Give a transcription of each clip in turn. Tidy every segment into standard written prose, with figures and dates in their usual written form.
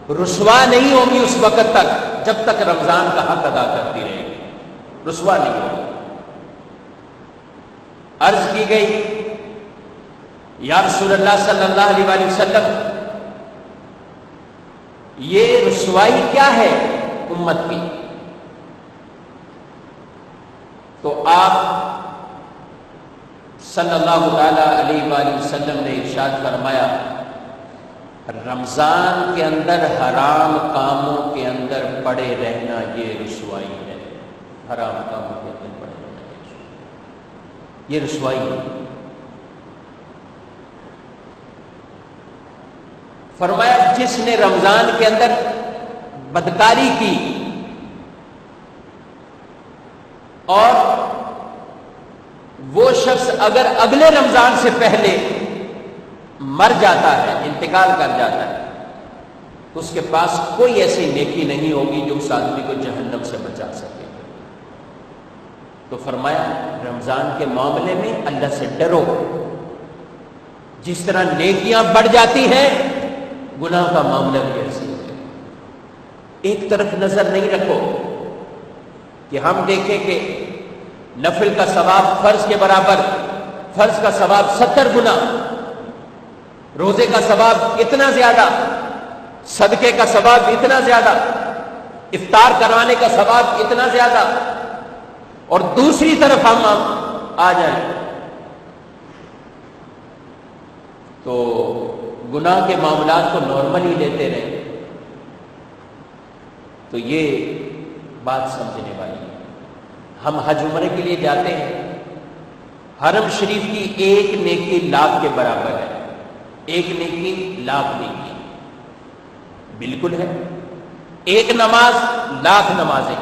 رسوا نہیں ہوگی اس وقت تک جب تک رمضان کا حق ادا کرتی رہے گی، رسوا نہیں ہوگی۔ عرض کی گئی یا رسول اللہ صلی اللہ علیہ وآلہ وسلم یہ رسوائی کیا ہے امت کی؟ تو آپ صلی اللہ تعالی علیہ وآلہ وسلم نے ارشاد فرمایا رمضان کے اندر حرام کاموں کے اندر پڑے رہنا یہ رسوائی ہے، حرام کاموں کے اندر پڑے رہنا یہ رسوائی ہے۔ فرمایا جس نے رمضان کے اندر بدکاری کی اور وہ شخص اگر اگلے رمضان سے پہلے مر جاتا ہے، انتقال کر جاتا ہے، تو اس کے پاس کوئی ایسی نیکی نہیں ہوگی جو اس آدمی کو جہنم سے بچا سکے۔ تو فرمایا رمضان کے معاملے میں اللہ سے ڈرو، جس طرح نیکیاں بڑھ جاتی ہیں گناہ کا معاملہ بھی ایسے ہے۔ ایک طرف نظر نہیں رکھو کہ ہم دیکھیں کہ نفل کا ثواب فرض کے برابر، فرض کا ثواب 70 گنا، روزے کا ثواب اتنا زیادہ، صدقے کا ثواب اتنا زیادہ، افطار کروانے کا ثواب اتنا زیادہ، اور دوسری طرف ہم آ جائیں تو گناہ کے معاملات کو نارمل ہی لیتے رہے، تو یہ بات سمجھنے والی ہے۔ ہم حج عمرے کے لیے جاتے ہیں، حرم شریف کی ایک نیکی لاکھ کے برابر ہے، ایک نیکی لاکھ نیکی بالکل ہے۔ ایک نماز لاکھ نمازیں،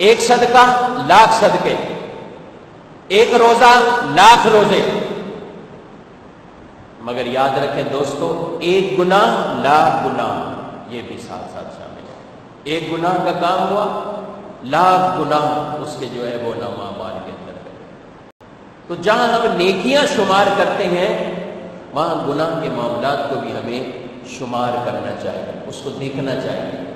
ایک صدقہ لاکھ صدقے، ایک روزہ لاکھ روزے، مگر یاد رکھیں دوستو ایک گناہ لاکھ گناہ یہ بھی ساتھ ساتھ شامل ہے۔ ایک گناہ کا کام ہوا، لاکھ گناہ اس کے جو ہے وہ نامہ اعمال کے اندر ہے۔ تو جہاں ہم نیکیاں شمار کرتے ہیں وہاں گناہ کے معاملات کو بھی ہمیں شمار کرنا چاہیے، اس کو دیکھنا چاہیے۔